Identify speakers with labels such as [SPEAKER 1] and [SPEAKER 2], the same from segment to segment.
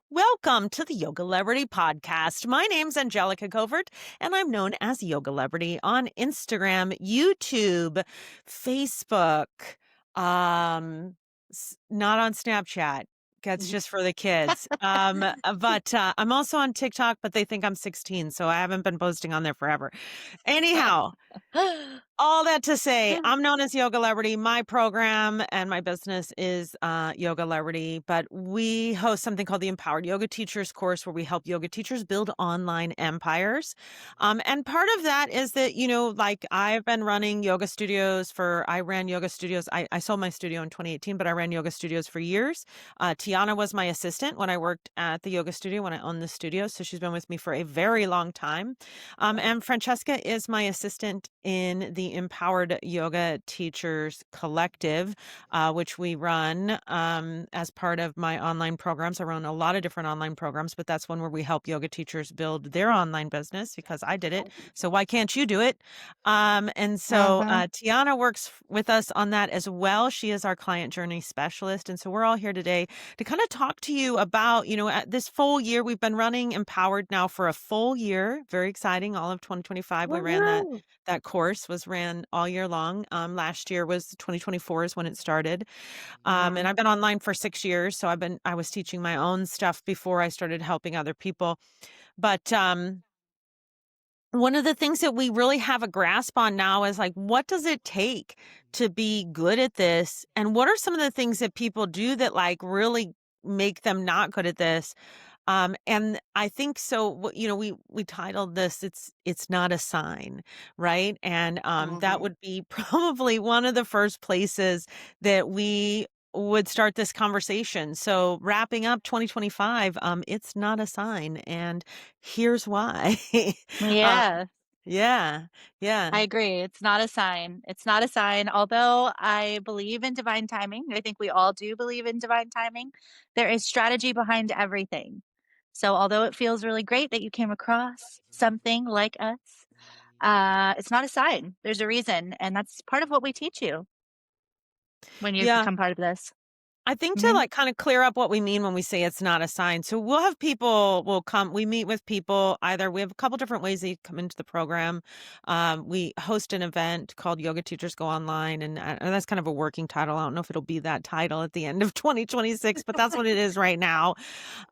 [SPEAKER 1] Welcome to the Yoga Celebrity Podcast. My name's Angelica Govaert, and I'm known as Yoga Celebrity on Instagram, YouTube, Facebook, um, not on Snapchat. That's just for the kids. But I'm also on TikTok, but they think I'm 16, so I haven't been posting on there forever. Anyhow, all that to say, I'm known as Yoga Celebrity. My program and my business is Yoga Celebrity, but we host something called the Empowered Yoga Teachers course where we help yoga teachers build online empires. And part of that is that, like I've been running yoga studios I ran yoga studios. I sold my studio in 2018, but I ran yoga studios for years. Tianna was my assistant when I worked at the yoga studio, when I owned the studio. So she's been with me for a very long time. And Francesca is my assistant in the Empowered Yoga Teachers Collective, which we run as part of my online programs. I run a lot of different online programs, but that's one where we help yoga teachers build their online business because I did it. So why can't you do it? And so Tianna works with us on that as well. She is our client journey specialist. And so we're all here today to kind of talk to you about, at this full year, we've been running Empowered now for a full year. Very exciting. All of 2025, we ran that course was ran all year long. Last year was 2024 is when it started. And I've been online for 6 years. So I was teaching my own stuff before I started helping other people. But one of the things that we really have a grasp on now is like, what does it take to be good at this? And what are some of the things that people do that like really make them not good at this? And I think so, we titled this, it's not a sign, right? And that would be probably one of the first places that we would start this conversation. So wrapping up 2025, it's not a sign. And here's why. uh,
[SPEAKER 2] Yeah,
[SPEAKER 1] yeah, yeah.
[SPEAKER 2] I agree. It's not a sign. It's not a sign. Although I believe in divine timing, I think we all do believe in divine timing. There is strategy behind everything. So, although it feels really great that you came across something like us, it's not a sign. There's a reason. And that's part of what we teach you when you
[SPEAKER 1] Yeah.
[SPEAKER 2] become part of this.
[SPEAKER 1] I think to
[SPEAKER 2] Hmm.
[SPEAKER 1] like kind of clear up what we mean when we say it's not a sign. So we'll have people will come, we meet with people either we have a couple different ways they come into the program. We host an event called Yoga Teachers Go Online, and that's kind of a working title. I don't know if it'll be that title at the end of 2026, but that's what it is right now.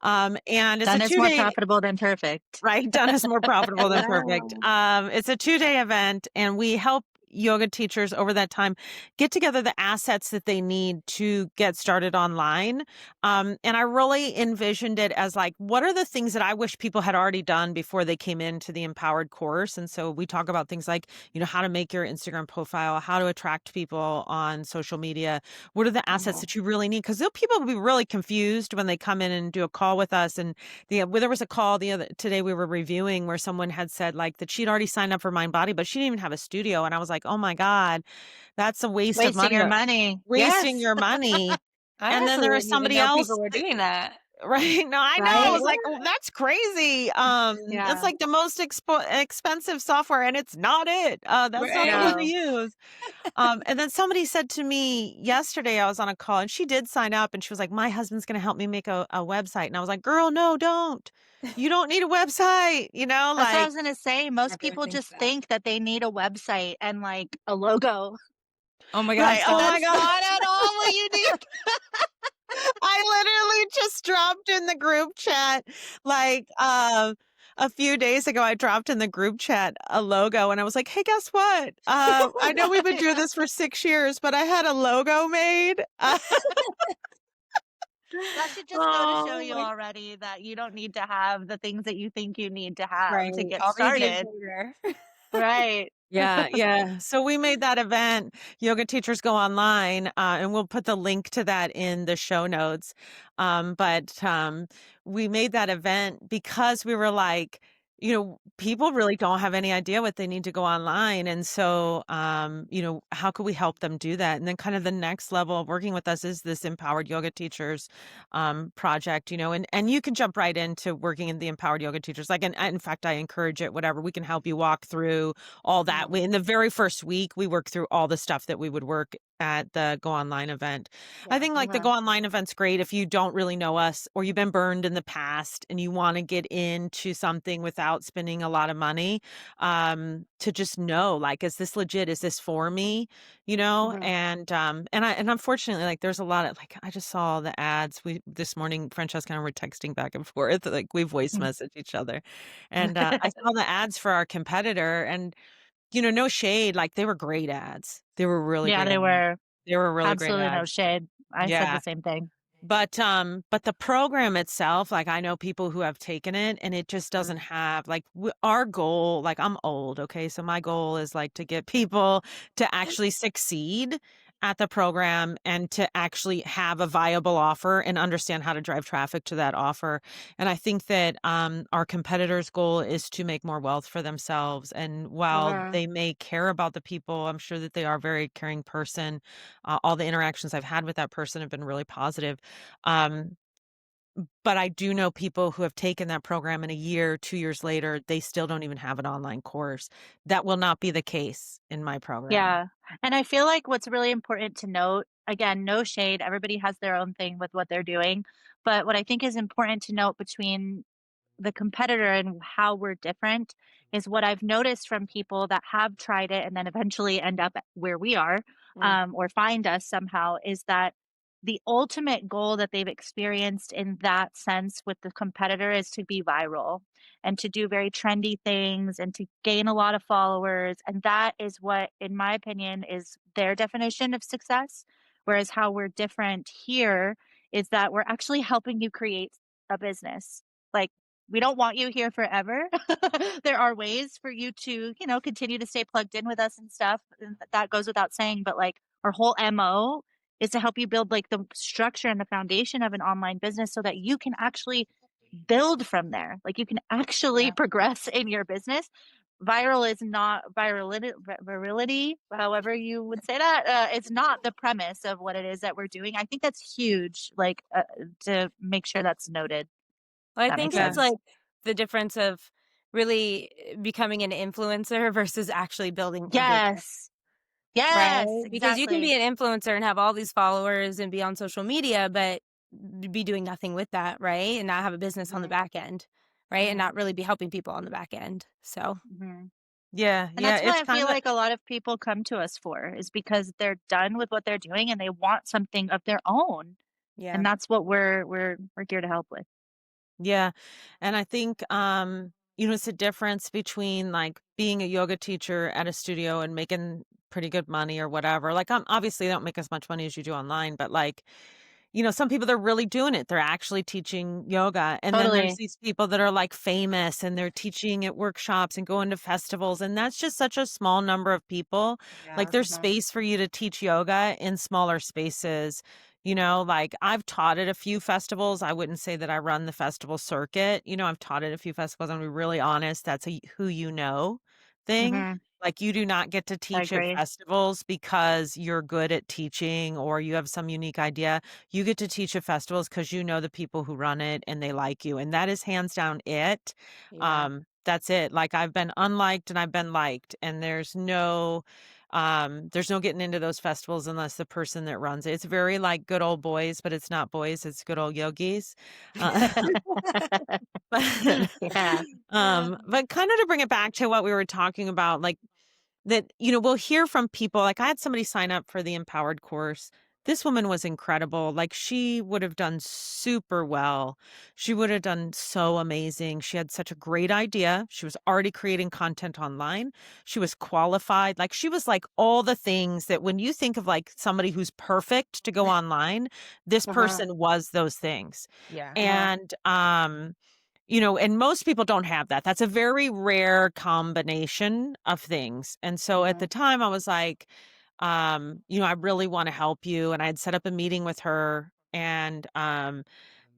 [SPEAKER 1] And it's a
[SPEAKER 2] Done is more
[SPEAKER 1] 2 day.
[SPEAKER 2] profitable than perfect.
[SPEAKER 1] Right, done is more profitable than perfect.
[SPEAKER 3] Wow.
[SPEAKER 1] It's a 2 day event, and we help yoga teachers over that time get together the assets that they need to get started online. And I really envisioned it as like, what are the things that I wish people had already done before they came into the Empowered course? And so we talk about things like, how to make your Instagram profile, how to attract people on social media. What are the assets that you really need? Because people will be really confused when they come in and do a call with us. And there was a call today we were reviewing where someone had said like that she'd already signed up for Mind Body, but she didn't even have a studio. And I was like, oh my God, that's a waste of
[SPEAKER 2] Wasting
[SPEAKER 1] money.
[SPEAKER 2] your money.
[SPEAKER 1] Wasting
[SPEAKER 2] Yes.
[SPEAKER 1] your money.
[SPEAKER 3] I
[SPEAKER 1] And then
[SPEAKER 3] honestly
[SPEAKER 1] there was
[SPEAKER 3] didn't even
[SPEAKER 1] somebody
[SPEAKER 3] know
[SPEAKER 1] else.
[SPEAKER 3] people were doing that.
[SPEAKER 1] Right. No, I know. I
[SPEAKER 2] Right?
[SPEAKER 1] was like, oh, that's crazy. It's
[SPEAKER 2] Yeah.
[SPEAKER 1] like the most expensive software, and it's not it. That's not the one to
[SPEAKER 2] No.
[SPEAKER 3] Right.
[SPEAKER 1] use. And then somebody said to me yesterday, I was on a call, and she did sign up, and she was like, my husband's going to help me make a website. And I was like, girl, no, don't. You don't need a website,
[SPEAKER 2] That's what I
[SPEAKER 1] like,
[SPEAKER 2] was gonna say. Most
[SPEAKER 3] Everyone
[SPEAKER 2] people
[SPEAKER 3] thinks
[SPEAKER 2] just
[SPEAKER 3] that.
[SPEAKER 2] think that they need a website and like a logo.
[SPEAKER 3] Oh my
[SPEAKER 1] right.
[SPEAKER 3] gosh,
[SPEAKER 1] Oh my
[SPEAKER 2] That's
[SPEAKER 1] God.
[SPEAKER 2] not at all what you need.
[SPEAKER 1] I literally just dropped in the group chat like a few days ago. I dropped in the group chat a logo, and I was like, hey, guess what? I know we've been doing this for 6 years, but I had a logo made.
[SPEAKER 2] That should just go to show
[SPEAKER 3] Oh
[SPEAKER 2] you
[SPEAKER 3] my
[SPEAKER 2] already that you don't need to have the things that you think you need to have
[SPEAKER 3] right.
[SPEAKER 2] to get
[SPEAKER 3] I'll read you
[SPEAKER 2] started.
[SPEAKER 3] later.
[SPEAKER 2] Right.
[SPEAKER 1] Yeah, yeah. So we made that event, Yoga Teachers Go Online, and we'll put the link to that in the show notes. But we made that event because we were like, people really don't have any idea what they need to go online. And so, how could we help them do that? And then kind of the next level of working with us is this Empowered Yoga Teachers project, and you can jump right into working in the Empowered Yoga Teachers. Like, and in fact, I encourage it, whatever, we can help you walk through all that. In the very first week, we worked through all the stuff that we would work at the Go Online event. I
[SPEAKER 2] Yeah.
[SPEAKER 1] think like the Go Online event's great if you don't really know us or you've been burned in the past and you want to get into something without spending a lot of money, to just know, like, is this legit? Is this for me? You know?
[SPEAKER 2] Mhm.
[SPEAKER 1] And unfortunately, like, there's a lot of, like, I just saw the ads. This morning, Francesca and I were texting back and forth, like we voice message each other. And I saw the ads for our competitor and, no shade, like, they were great ads. They were really
[SPEAKER 2] Yeah,
[SPEAKER 1] great
[SPEAKER 2] they
[SPEAKER 1] ads.
[SPEAKER 2] were.
[SPEAKER 1] They were really great
[SPEAKER 2] Absolutely no
[SPEAKER 1] ads.
[SPEAKER 2] shade. I said the
[SPEAKER 1] Yeah.
[SPEAKER 2] same thing.
[SPEAKER 1] But the program itself, like, I know people who have taken it, and it just doesn't have, like, our goal, like, I'm old, okay? So my goal is, like, to get people to actually succeed at the program and to actually have a viable offer and understand how to drive traffic to that offer. And I think that, our competitors' goal is to make more wealth for themselves. And while
[SPEAKER 2] Mhm.
[SPEAKER 1] they may care about the people, I'm sure that they are a very caring person. All the interactions I've had with that person have been really positive. Um, but I do know people who have taken that program and a year, 2 years later, they still don't even have an online course. That will not be the case in my program.
[SPEAKER 2] Yeah, and I feel like what's really important to note, again, no shade, everybody has their own thing with what they're doing, but what I think is important to note between the competitor and how we're different is what I've noticed from people that have tried it and then eventually end up where we are,
[SPEAKER 1] Mm,
[SPEAKER 2] or find us somehow, is that the ultimate goal that they've experienced in that sense with the competitor is to be viral and to do very trendy things and to gain a lot of followers. And that is what, in my opinion, is their definition of success. Whereas how we're different here is that we're actually helping you create a business. Like, we don't want you here forever. There are ways for you to, continue to stay plugged in with us and stuff. And that goes without saying. But like our whole MO is to help you build like the structure and the foundation of an online business so that you can actually build from there. Like you can actually
[SPEAKER 1] yeah.
[SPEAKER 2] progress in your business. Viral is not virility, however you would say that. It's not the premise of what it is that we're doing. I think that's huge. Like to make sure that's noted.
[SPEAKER 3] Well, I
[SPEAKER 2] That
[SPEAKER 3] think
[SPEAKER 2] makes
[SPEAKER 1] Yeah.
[SPEAKER 3] it's
[SPEAKER 2] sense.
[SPEAKER 3] like the difference of really becoming an influencer versus actually building a business,
[SPEAKER 2] Yes. Yes,
[SPEAKER 3] right? Because you can
[SPEAKER 2] exactly.
[SPEAKER 3] be an influencer and have all these followers and be on social media, but be doing nothing with that, right? And not have a business on the
[SPEAKER 2] Mhm,
[SPEAKER 3] back end, right? And
[SPEAKER 2] mhm,
[SPEAKER 3] not really be helping people on the back end. So,
[SPEAKER 2] mhm.
[SPEAKER 1] Yeah,
[SPEAKER 2] And
[SPEAKER 1] yeah,
[SPEAKER 2] that's what
[SPEAKER 1] it's
[SPEAKER 2] I feel
[SPEAKER 1] kinda
[SPEAKER 2] like a lot of people come to us for is because they're done with what they're doing and they want something of their own.
[SPEAKER 3] yeah.
[SPEAKER 2] And that's what we're here to help with.
[SPEAKER 1] yeah, and I think, it's a difference between, like, being a yoga teacher at a studio and making pretty good money or whatever. Like, obviously, they don't make as much money as you do online, but, like, some people, they're really doing it. They're actually teaching yoga. And then there's
[SPEAKER 2] Totally.
[SPEAKER 1] these people that are like famous and they're teaching at workshops and going to festivals. And that's just such a small number of people. Like,
[SPEAKER 2] Yeah.
[SPEAKER 1] there's
[SPEAKER 2] Mhm,
[SPEAKER 1] space for you to teach yoga in smaller spaces. Like, I've taught at a few festivals. I wouldn't say that I run the festival circuit. I've taught at a few festivals. I'm gonna be really honest. That's a who thing.
[SPEAKER 2] mhm.
[SPEAKER 1] Like, you do not get to
[SPEAKER 2] I
[SPEAKER 1] teach at
[SPEAKER 2] agree.
[SPEAKER 1] festivals because you're good at teaching or you have some unique idea. You get to teach at festivals because you know the people who run it and they like you, and that is hands down it.
[SPEAKER 3] Yeah.
[SPEAKER 1] That's it. Like, I've been unliked and I've been liked, and there's no getting into those festivals unless the person that runs it. It's very like good old boys, but it's not boys, it's good old yogis. Uh, but
[SPEAKER 2] Yeah.
[SPEAKER 1] but kind of to bring it back to what we were talking about, like that, we'll hear from people. Like, I had somebody sign up for the Empowered course. This woman was incredible. Like, she would have done super well. She would have done so amazing. She had such a great idea. She was already creating content online. She was qualified. Like, she was like all the things that when you think of like somebody who's perfect to go online, this
[SPEAKER 2] Uh-huh.
[SPEAKER 1] person was those things.
[SPEAKER 3] Yeah.
[SPEAKER 2] Uh-huh.
[SPEAKER 1] And most people don't have that. That's a very rare combination of things. And so at the
[SPEAKER 2] Mhm.
[SPEAKER 1] time I was like, I really want to help you. And I had set up a meeting with her and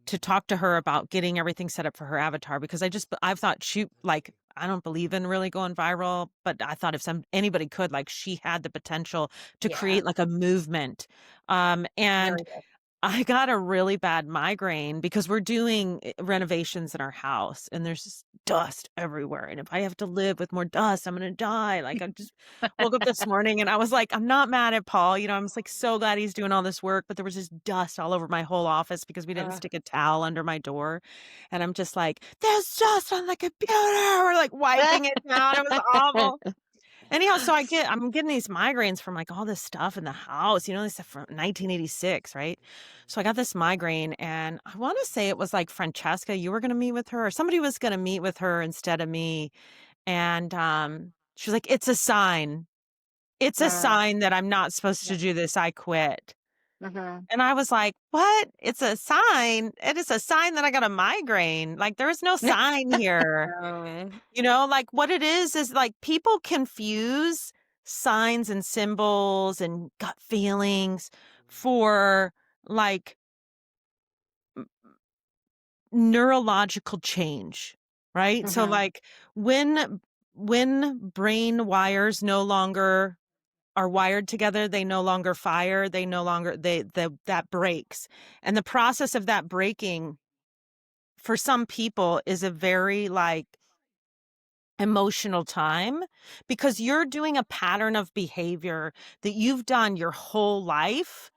[SPEAKER 1] to talk to her about getting everything set up for her avatar because I've thought she like I don't believe in really going viral, but I thought if anybody could, like she had the potential to
[SPEAKER 3] Yeah.
[SPEAKER 1] create like a movement. And
[SPEAKER 3] Really good.
[SPEAKER 1] I got a really bad migraine because we're doing renovations in our house and there's just dust everywhere. And if I have to live with more dust, I'm going to die. Like I just woke up this morning and I was like, I'm not mad at Paul. You know, I'm just like so glad he's doing all this work, but there was just dust all over my whole office because we didn't stick a towel under my door. And I'm just like, there's dust on the computer. We're like wiping it down. It was awful. Anyhow, so I'm getting these migraines from like all this stuff in the house, you know, this stuff from 1986, right? So I got this migraine and I want to say it was like Francesca, you were going to meet with her or somebody was going to meet with her instead of me. And she was like, it's a sign. It's a sign that I'm not supposed to do this. I quit.
[SPEAKER 2] Mhm.
[SPEAKER 1] And I was like, what? It's a sign. It is a sign that I got a migraine. Like there is no sign here.
[SPEAKER 3] Oh,
[SPEAKER 1] You know, like what it is like people confuse signs and symbols and gut feelings for like neurological change, right? So
[SPEAKER 2] Mhm.
[SPEAKER 1] like when brain wires no longer are wired together, they no longer fire, they no longer that breaks. And the process of that breaking for some people is a very like emotional time because you're doing a pattern of behavior that you've done your whole life.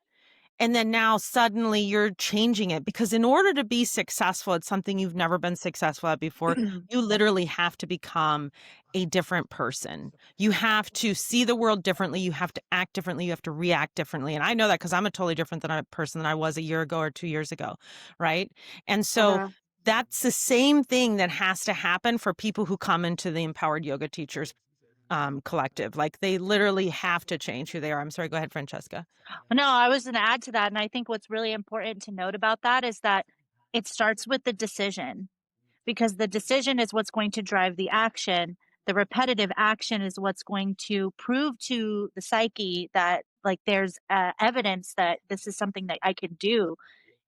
[SPEAKER 1] And then now suddenly you're changing it because in order to be successful at something you've never been successful at before, you literally have to become a different person. You have to see the world differently. You have to act differently. You have to react differently. And I know that because I'm a totally different than a person than I was a year ago or 2 years ago. Right. And so
[SPEAKER 2] Mhm.
[SPEAKER 1] that's the same thing that has to happen for people who come into the Empowered Yoga Teachers collective. Like they literally have to change who they are. I'm sorry. Go ahead, Francesca.
[SPEAKER 2] No, I was gonna add to that, and I think what's really important to note about that is that it starts with the decision, because the decision is what's going to drive the action. The repetitive action is what's going to prove to the psyche that, like, there's, evidence that this is something that I can do.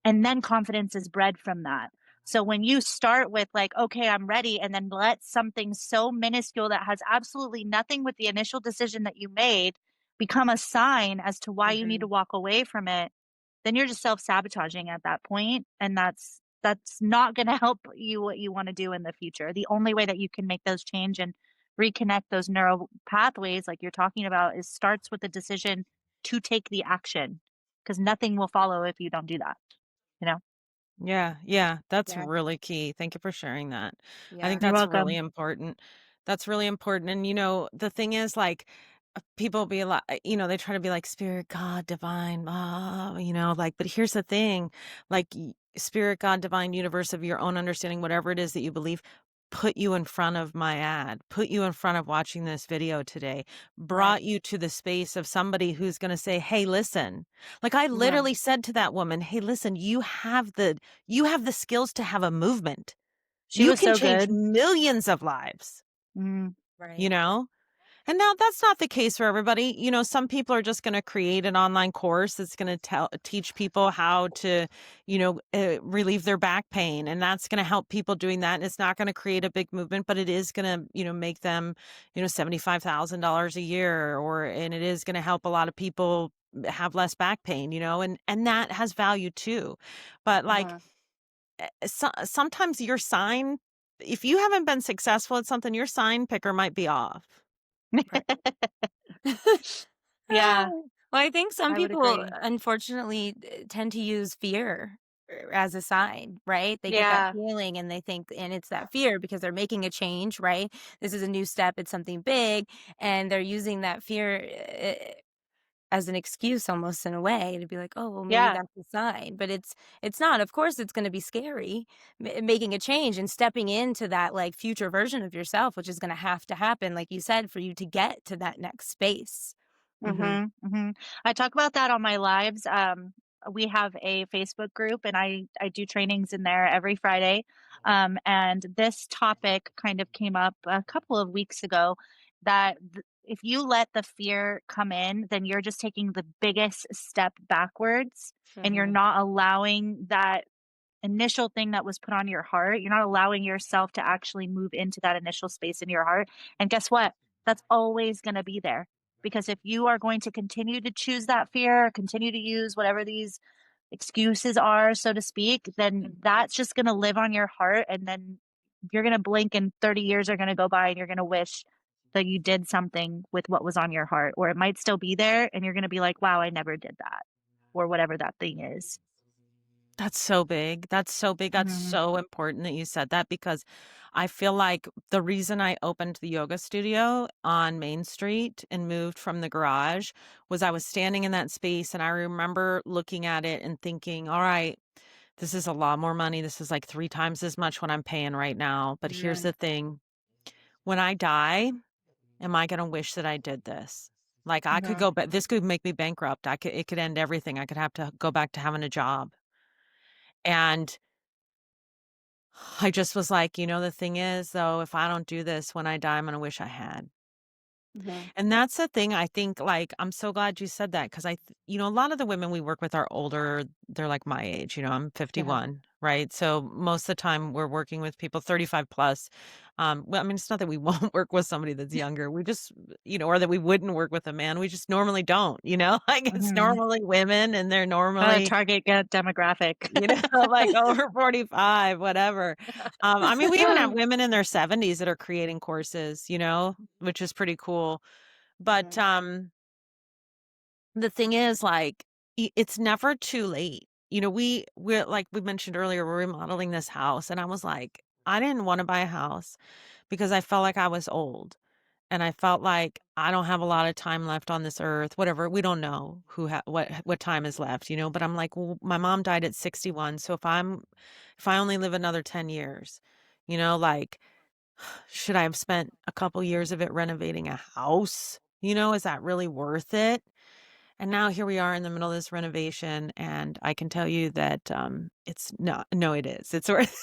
[SPEAKER 2] And then confidence is bred from that. So when you start with like, okay, I'm ready, and then let something so minuscule that has absolutely nothing with the initial decision that you made become a sign as to why you need to
[SPEAKER 3] Mhm.
[SPEAKER 2] walk away from it, then you're just self-sabotaging at that point, and that's not going to help you what you want to do in the future. The only way that you can make those change and reconnect those neural pathways like you're talking about is starts with the decision to take the action, because nothing will follow if you don't do that, you know?
[SPEAKER 1] Yeah, yeah, that's
[SPEAKER 3] Yeah,
[SPEAKER 1] really key. Thank you for sharing that. I think
[SPEAKER 3] yeah.
[SPEAKER 2] You're
[SPEAKER 1] that's really
[SPEAKER 2] welcome.
[SPEAKER 1] important. That's really important. And you know, the thing is like people be like, you know, they try to be like spirit, God, divine, you know, like, but here's the thing, like spirit, God, divine, universe of your own understanding, whatever it is that you believe, put you in front of my ad, put you in front of watching this video today,
[SPEAKER 3] Right.
[SPEAKER 1] brought you to the space of somebody who's going to say, hey, listen, like I
[SPEAKER 2] Yeah.
[SPEAKER 1] literally said to that woman, hey, listen, you have the skills to have a movement.
[SPEAKER 2] She
[SPEAKER 1] You
[SPEAKER 2] was
[SPEAKER 1] can
[SPEAKER 2] so
[SPEAKER 1] change
[SPEAKER 2] good.
[SPEAKER 1] millions of lives,
[SPEAKER 2] Mm,
[SPEAKER 1] you
[SPEAKER 3] Right.
[SPEAKER 1] know? And now that's not the case for everybody. You know, some people are just going to create an online course that's going to teach people how to, you know, relieve their back pain. And that's going to help people doing that. And it's not going to create a big movement, but it is going to, you know, make them, you know, $75,000 a year and it is going to help a lot of people have less back pain, you know, and that has value too. But like
[SPEAKER 2] mhm.
[SPEAKER 1] sometimes your sign, if you haven't been successful at something, your sign picker might be off.
[SPEAKER 3] Right.
[SPEAKER 2] Yeah,
[SPEAKER 3] Well, I think some
[SPEAKER 2] I would
[SPEAKER 3] people,
[SPEAKER 2] agree.
[SPEAKER 3] unfortunately, tend to use fear as a sign, right? They get that
[SPEAKER 2] Yeah.
[SPEAKER 3] feeling and they think, and it's that fear because they're making a change, right? This is a new step, it's something big, and they're using that fear as an excuse almost in a way to be like, "Oh, well, maybe
[SPEAKER 2] Yeah.
[SPEAKER 3] that's a sign," but it's not. Of course, it's gonna be scary making a change and stepping into that, like, future version of yourself, which is gonna have to happen, like you said, for you to get to that next space.
[SPEAKER 1] Hmm.
[SPEAKER 2] Mhm, mhm. I talk about that on my lives. We have a Facebook group, and I do trainings in there every Friday. And this topic kind of came up a couple of weeks ago that if you let the fear come in, then you're just taking the biggest step backwards, and you're
[SPEAKER 3] Mhm.
[SPEAKER 2] not allowing that initial thing that was put on your heart. You're not allowing yourself to actually move into that initial space in your heart. And guess what? That's always going to be there. Because if you are going to continue to choose that fear, continue to use whatever these excuses are, so to speak, then that's just going to live on your heart. And then you're going to blink and 30 years are going to go by and you're going to wish that you did something with what was on your heart, or it might still be there and you're going to be like, wow, I never did that, or whatever that thing is.
[SPEAKER 1] That's so big. That's so big. That's
[SPEAKER 2] Mm-hmm.
[SPEAKER 1] so important that you said that, because I feel like the reason I opened the yoga studio on Main Street and moved from the garage was I was standing in that space and I remember looking at it and thinking, all right, this is a lot more money. This is like 3 times as much what I'm paying right now. But here's the thing. When I die, am I going to wish that I did this? Like I could
[SPEAKER 2] Mm-hmm.
[SPEAKER 1] go, but this could make me bankrupt. It could end everything. I could have to go back to having a job. And I just was like, the thing is, though, if I don't do this when I die, I'm going to wish I had.
[SPEAKER 2] Mm-hmm.
[SPEAKER 1] And that's the thing. I think, like, I'm so glad you said that, because a lot of the women we work with are older. They're like my age. I'm
[SPEAKER 2] Yeah.
[SPEAKER 1] 51, right? So most of the time we're working with people 35 plus. Well, I mean, it's not that we won't work with somebody that's younger. We just, or that we wouldn't work with a man. We just normally don't, like it's
[SPEAKER 2] Mm-hmm.
[SPEAKER 1] normally women and they're normally
[SPEAKER 2] Target demographic.
[SPEAKER 1] like over 45, whatever. I mean, we even have women in their 70s that are creating courses, which is pretty cool. But
[SPEAKER 2] Mhm.
[SPEAKER 1] the thing is, like, it's never too late. We're like we mentioned earlier, we're remodeling this house, and I was like, I didn't want to buy a house because I felt like I was old. And I felt like I don't have a lot of time left on this earth, whatever. We don't know what time is left, but I'm like, well, my mom died at 61. So if I only live another 10 years, like, should I have spent a couple years of it renovating a house? Is that really worth it? And now here we are in the middle of this renovation, and I can tell you that it's not. No, it is. It's worth.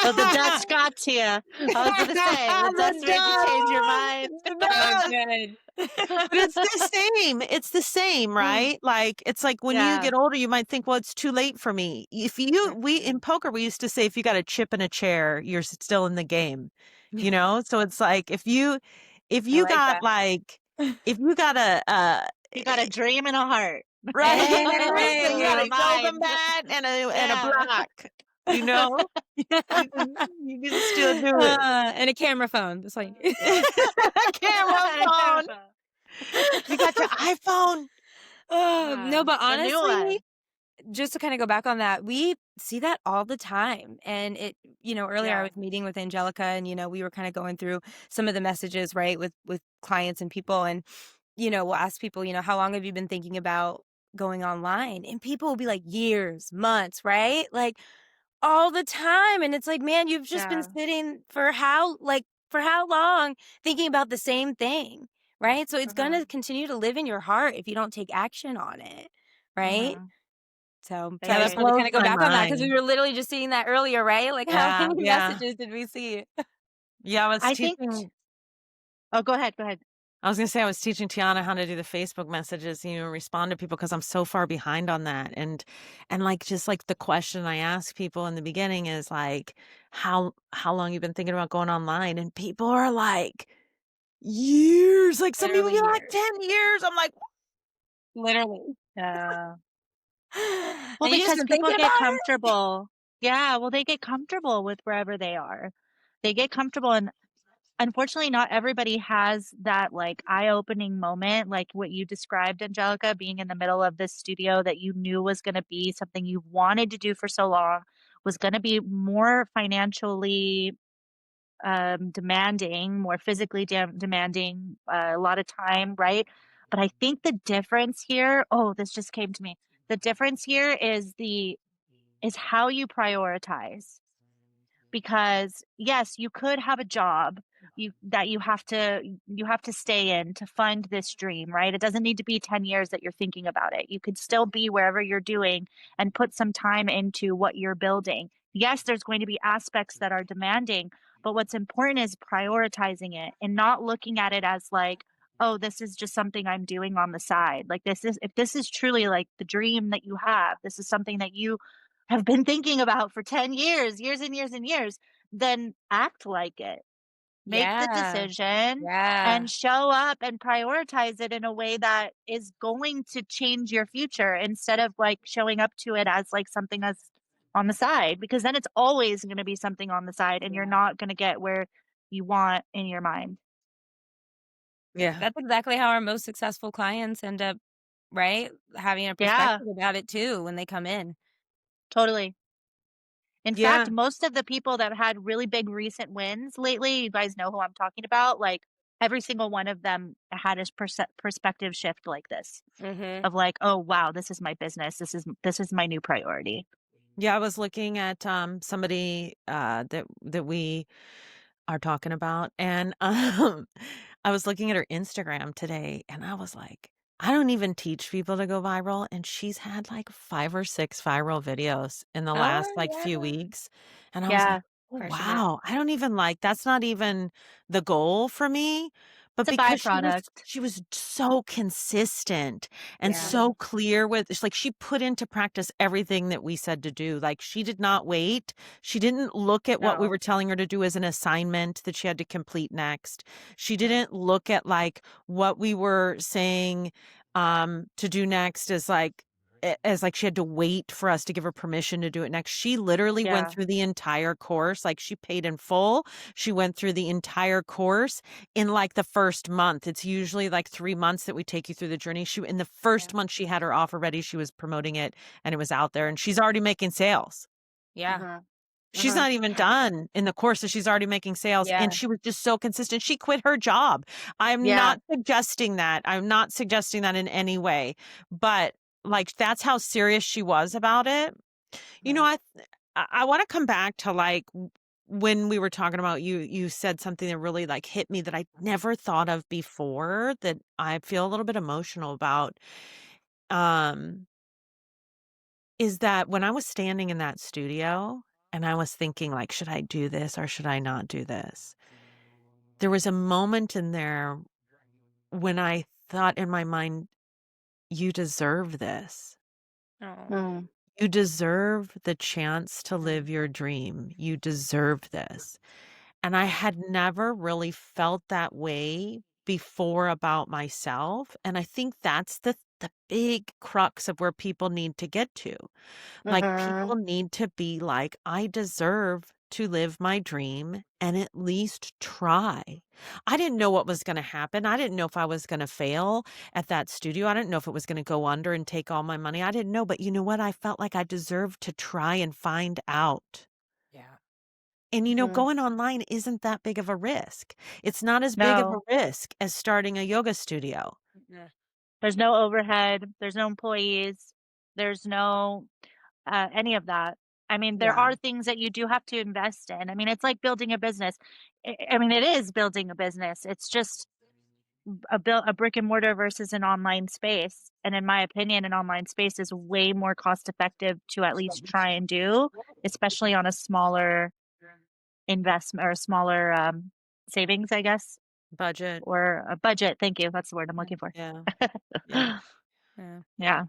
[SPEAKER 2] Well, the Dutch got to you. I was going to say, the Dutch made you change your mind.
[SPEAKER 3] Oh, good.
[SPEAKER 1] But it's the same. It's the same, right? Like, it's like when you
[SPEAKER 2] Yeah.
[SPEAKER 1] get older, you might think, well, it's too late for me. In poker, we used to say, if you got a chip in a chair, you're still in the game, So it's like, if you
[SPEAKER 3] I like
[SPEAKER 1] got
[SPEAKER 3] that.
[SPEAKER 1] like, if you got a,
[SPEAKER 2] You got a dream and a heart.
[SPEAKER 1] right,
[SPEAKER 3] Hey,
[SPEAKER 1] you got a
[SPEAKER 2] A
[SPEAKER 1] yoga
[SPEAKER 2] mind.
[SPEAKER 1] mat and a
[SPEAKER 2] Yeah.
[SPEAKER 1] block, you know, you can still do it.
[SPEAKER 3] And a camera phone. Just like
[SPEAKER 1] Camera phone. You got your iPhone.
[SPEAKER 3] no, but
[SPEAKER 2] The new one.
[SPEAKER 3] honestly, just to kind of go back on that, we see that all the time. And earlier I
[SPEAKER 2] Yeah.
[SPEAKER 3] was meeting with Angelica and, we were kind of going through some of the messages, right, with clients and people. And, we'll ask people, how long have you been thinking about going online? And people will be like years, months, right? Like all the time. And it's like, man, you've just been
[SPEAKER 2] Yeah.
[SPEAKER 3] sitting for how long thinking about the same thing, right? So it's going to continue to live in your heart if you don't take action on it, right?
[SPEAKER 2] Mhm.
[SPEAKER 3] So
[SPEAKER 1] Yeah,
[SPEAKER 3] I
[SPEAKER 1] that
[SPEAKER 3] just wanted to
[SPEAKER 1] blows
[SPEAKER 3] kind of go
[SPEAKER 1] my
[SPEAKER 3] back on that because we
[SPEAKER 1] mind.
[SPEAKER 3] were literally just seeing that earlier, right? Like how
[SPEAKER 1] Yeah,
[SPEAKER 3] many
[SPEAKER 1] yeah.
[SPEAKER 3] messages did we see?
[SPEAKER 1] Yeah,
[SPEAKER 2] I think. Oh, go ahead. Go ahead.
[SPEAKER 1] I was gonna say I was teaching Tianna how to do the Facebook messages, respond to people, because I'm so far behind on that. And like, just like the question I ask people in the beginning is like, how long you been thinking about going online? And people are like, years. Like some people
[SPEAKER 3] Literally
[SPEAKER 1] be like
[SPEAKER 3] years.
[SPEAKER 1] 10 years. I'm like,
[SPEAKER 3] Literally.
[SPEAKER 2] Yeah. Well,
[SPEAKER 3] And you just
[SPEAKER 2] because
[SPEAKER 3] been
[SPEAKER 2] people
[SPEAKER 3] thinking
[SPEAKER 2] get
[SPEAKER 3] about it?
[SPEAKER 2] comfortable. Yeah. Well, they get comfortable with wherever they are. They get comfortable. And unfortunately, not everybody has that like eye-opening moment, like what you described, Angelica, being in the middle of this studio that you knew was going to be something you wanted to do for so long, was going to be more financially demanding, more physically demanding, a lot of time, right? But I think the difference here, oh, this just came to me. The difference here is how you prioritize, because yes, you could have a job you have to stay in to fund this dream, right? It doesn't need to be 10 years that you're thinking about it. You could still be wherever you're doing and put some time into what you're building. Yes, there's going to be aspects that are demanding, but what's important is prioritizing it and not looking at it as like, oh, this is just something I'm doing on the side. Like, if this is truly like the dream that you have, this is something that you have been thinking about for 10 years, years and years and years, then act like it. make the
[SPEAKER 3] Yeah.
[SPEAKER 2] decision
[SPEAKER 3] Yeah.
[SPEAKER 2] and show up and prioritize it in a way that is going to change your future instead of like showing up to it as like something that's on the side, because then it's always going to be something on the side and you're
[SPEAKER 3] Yeah.
[SPEAKER 2] not going to get where you want in your mind.
[SPEAKER 1] Yeah.
[SPEAKER 3] That's exactly how our most successful clients end up, right? Having a
[SPEAKER 2] Yeah,
[SPEAKER 3] perspective about it too when they come in.
[SPEAKER 2] totally. In
[SPEAKER 1] Yeah.
[SPEAKER 2] fact, most of the people that had really big recent wins lately, you guys know who I'm talking about, like every single one of them had a perspective shift like this
[SPEAKER 3] Mhm.
[SPEAKER 2] of like, "Oh, wow, this is my business. This is my new priority."
[SPEAKER 1] Yeah, I was looking at somebody that we are talking about, and I was looking at her Instagram today, and I was like, I don't even teach people to go viral, and she's had like 5 or 6 viral videos in the last
[SPEAKER 3] Oh,
[SPEAKER 1] like few
[SPEAKER 3] yeah.
[SPEAKER 1] weeks, and I was like,
[SPEAKER 2] Yeah,
[SPEAKER 1] "Oh,
[SPEAKER 3] Crushing it.
[SPEAKER 1] wow, I don't even like that's not even the goal for me." But
[SPEAKER 2] it's a
[SPEAKER 1] because
[SPEAKER 2] byproduct.
[SPEAKER 1] she was so consistent and
[SPEAKER 3] Yeah.
[SPEAKER 1] so clear with it's like she put into practice everything that we said to do. Like she did not wait. She didn't look at what we
[SPEAKER 3] No.
[SPEAKER 1] were telling her to do as an assignment that she had to complete next. She
[SPEAKER 3] Yeah.
[SPEAKER 1] didn't look at like what we were saying to do next as like as like she had to wait for us to give her permission to do it next. She literally went
[SPEAKER 2] Yeah,
[SPEAKER 1] through the entire course. Like she paid in full. She went through the entire course in like the first month. It's usually like 3 months that we take you through the journey. She in the
[SPEAKER 3] Yeah.
[SPEAKER 1] first month she had her offer ready, she was promoting it and it was out there and she's already making sales.
[SPEAKER 3] Yeah.
[SPEAKER 2] uh-huh,
[SPEAKER 1] She's
[SPEAKER 2] uh-huh,
[SPEAKER 1] not even done in the course, so she's already making sales, and
[SPEAKER 3] Yeah.
[SPEAKER 1] she was just so consistent. She quit her job. I'm
[SPEAKER 2] yeah,
[SPEAKER 1] not suggesting that. I'm not suggesting that in any way, but, like, that's how serious she was about it. You know,
[SPEAKER 3] Yeah.
[SPEAKER 1] I wanna come back to, like, when we were talking about you said something that really, like, hit me that I never thought of before that I feel a little bit emotional about, um, is that when I was standing in that studio and I was thinking like, should I do this or should I not do this? There was a moment in there when I thought in my mind, you deserve this.
[SPEAKER 3] Oh.
[SPEAKER 2] mm,
[SPEAKER 1] You deserve the chance to live your dream. You deserve this. And I had never really felt that way before about myself. And I think that's the big crux of where people need to get to. Like,
[SPEAKER 2] uh-huh,
[SPEAKER 1] people need to be like, "I deserve to live my dream and at least try." I didn't know what was gonna happen. I didn't know if I was gonna fail at that studio. I didn't know if it was gonna go under and take all my money. I didn't know, but you know what? I felt like I deserved to try and find out.
[SPEAKER 3] Yeah.
[SPEAKER 1] And,
[SPEAKER 2] mhm.
[SPEAKER 1] going online isn't that big of a risk. It's not as big of a
[SPEAKER 2] No,
[SPEAKER 1] risk as starting a yoga studio.
[SPEAKER 3] Yeah.
[SPEAKER 2] there's no overhead, there's no employees, there's no any of that. I mean, there
[SPEAKER 1] Yeah.
[SPEAKER 2] are things that you do have to invest in. I mean, it's like building a business. I mean, it is building a business. It's just a brick and mortar versus an online space. And in my opinion, an online space is way more cost effective to at least try and do, especially on a smaller investment or a smaller savings, I guess,
[SPEAKER 1] Budget.
[SPEAKER 2] or a budget. Thank you. That's the word I'm looking for.
[SPEAKER 1] Yeah. Yeah.
[SPEAKER 3] Yeah.
[SPEAKER 2] Yeah,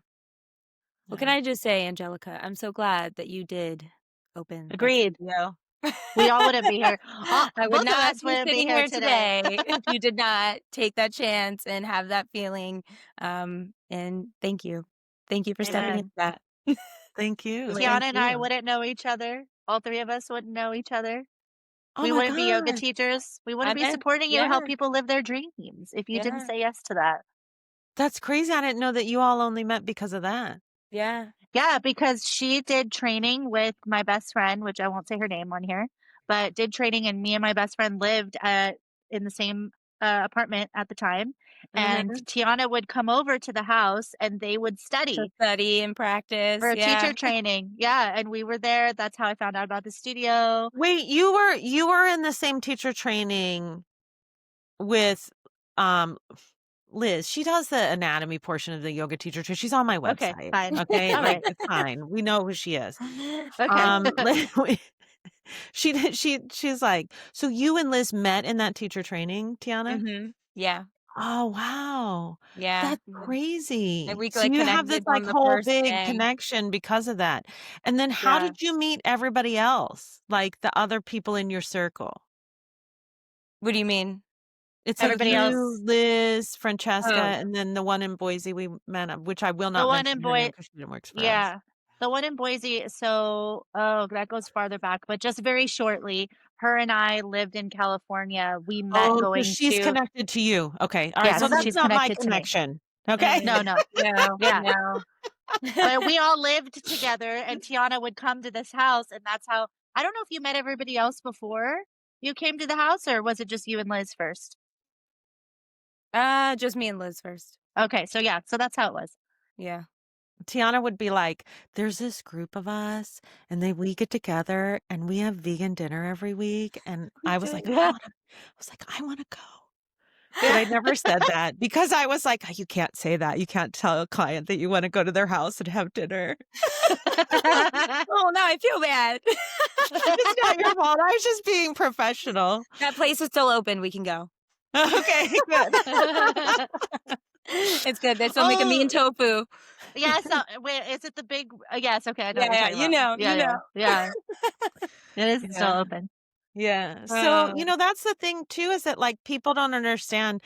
[SPEAKER 3] Well, can
[SPEAKER 1] Yeah.
[SPEAKER 3] I just say, Angelica, I'm so glad that you did open that
[SPEAKER 2] agreed.
[SPEAKER 3] studio.
[SPEAKER 2] We all wouldn't be here.
[SPEAKER 3] I would
[SPEAKER 2] Both of
[SPEAKER 3] not
[SPEAKER 2] us
[SPEAKER 3] be
[SPEAKER 2] wouldn't be
[SPEAKER 3] sitting
[SPEAKER 2] here
[SPEAKER 3] here
[SPEAKER 2] today.
[SPEAKER 3] today if you did not take that chance and have that feeling. And thank you. Thank you for stepping into
[SPEAKER 2] Amen.
[SPEAKER 3] that.
[SPEAKER 1] Thank you.
[SPEAKER 3] Really.
[SPEAKER 2] Tiana
[SPEAKER 1] Thank
[SPEAKER 2] and I
[SPEAKER 1] you.
[SPEAKER 2] wouldn't know each other. All three of us wouldn't know each other.
[SPEAKER 1] Oh
[SPEAKER 2] We
[SPEAKER 1] my
[SPEAKER 2] wouldn't be yoga
[SPEAKER 1] gosh.
[SPEAKER 2] teachers. We
[SPEAKER 3] I
[SPEAKER 2] wouldn't be
[SPEAKER 3] bet.
[SPEAKER 2] supporting you to help
[SPEAKER 3] Yeah.
[SPEAKER 2] people live their dreams if you didn't
[SPEAKER 3] Yeah.
[SPEAKER 2] say yes to that.
[SPEAKER 1] That's crazy. I didn't know that you all only met because of that.
[SPEAKER 3] Yeah.
[SPEAKER 2] Yeah, because she did training with my best friend, which I won't say her name on here, but did training, and me and my best friend lived in the same apartment at the time. And
[SPEAKER 3] Mhm.
[SPEAKER 2] Tiana would come over to the house and they would
[SPEAKER 3] To
[SPEAKER 2] study
[SPEAKER 3] study and practice.
[SPEAKER 2] for
[SPEAKER 3] Yeah.
[SPEAKER 2] teacher training. Yeah, and we were there. That's how I found out about the studio.
[SPEAKER 1] Wait, you were in the same teacher training with um Liz. She does the anatomy portion of the yoga teacher training. She's on my
[SPEAKER 2] Okay,
[SPEAKER 1] website.
[SPEAKER 2] fine.
[SPEAKER 1] Okay?
[SPEAKER 2] All
[SPEAKER 1] Like
[SPEAKER 2] right.
[SPEAKER 1] it's fine. We know who she is.
[SPEAKER 2] Okay.
[SPEAKER 1] She's like, "So you and Liz met in that teacher training, Tiana?"
[SPEAKER 3] Mhm. Yeah.
[SPEAKER 1] Oh, wow.
[SPEAKER 3] Yeah.
[SPEAKER 1] That's crazy.
[SPEAKER 3] We
[SPEAKER 1] So
[SPEAKER 3] like
[SPEAKER 1] you have this
[SPEAKER 3] connected
[SPEAKER 1] like
[SPEAKER 3] on the
[SPEAKER 1] whole
[SPEAKER 3] first
[SPEAKER 1] big
[SPEAKER 3] day.
[SPEAKER 1] connection because of that. And then how
[SPEAKER 2] Yeah.
[SPEAKER 1] did you meet everybody else? Like the other people in your circle?
[SPEAKER 3] What do you mean?
[SPEAKER 1] It's like
[SPEAKER 2] Everybody
[SPEAKER 1] you,
[SPEAKER 2] else.
[SPEAKER 1] Liz, Francesca,
[SPEAKER 2] Oh,
[SPEAKER 1] and then the one in Boise we met, which I will
[SPEAKER 2] the
[SPEAKER 1] not
[SPEAKER 2] one in
[SPEAKER 1] mention her name
[SPEAKER 2] Boise.
[SPEAKER 1] because she didn't work for us.
[SPEAKER 2] Yeah. The one in Boise. So, that goes farther back, but just very shortly, her and I lived in California. We met
[SPEAKER 1] Oh, so
[SPEAKER 2] going
[SPEAKER 1] she's
[SPEAKER 2] to,
[SPEAKER 1] connected to you. Okay. All right. So
[SPEAKER 2] yes,
[SPEAKER 1] that's
[SPEAKER 2] she's
[SPEAKER 3] Mm,
[SPEAKER 1] not my
[SPEAKER 2] connected to me.
[SPEAKER 1] connection. Okay.
[SPEAKER 2] No, no.
[SPEAKER 3] no,
[SPEAKER 2] Yeah.
[SPEAKER 3] no.
[SPEAKER 2] But we all lived together, and Tiana would come to this house, and that's how, I don't know if you met everybody else before you came to the house, or was it just you and Liz first?
[SPEAKER 3] Just me and Liz first.
[SPEAKER 2] Okay, so yeah, so that's how it was.
[SPEAKER 3] Yeah.
[SPEAKER 1] Tiana would be like, there's this group of us and we get together and we have vegan dinner every week. And I was like,
[SPEAKER 2] Yeah.
[SPEAKER 1] I want to go. But I never said that because I was like, you can't say that. You can't tell a client that you want to go to their house and have dinner.
[SPEAKER 3] Oh, now I feel bad.
[SPEAKER 1] It's not your fault. I was just being professional.
[SPEAKER 3] That place is still open. We can go.
[SPEAKER 1] Okay, good.
[SPEAKER 3] It's good. They're still making mean
[SPEAKER 2] Oh,
[SPEAKER 3] tofu.
[SPEAKER 2] yeah, so wait, is it the big, yes, okay, I know what
[SPEAKER 3] Yeah,
[SPEAKER 2] you're
[SPEAKER 3] yeah.
[SPEAKER 2] talking
[SPEAKER 3] You
[SPEAKER 2] about.
[SPEAKER 3] know,
[SPEAKER 2] Yeah,
[SPEAKER 3] you
[SPEAKER 2] yeah,
[SPEAKER 3] know.
[SPEAKER 2] yeah. It is still
[SPEAKER 3] Yeah.
[SPEAKER 2] open.
[SPEAKER 1] Yeah. So,
[SPEAKER 3] Uh,
[SPEAKER 1] that's the thing too, is that like people don't understand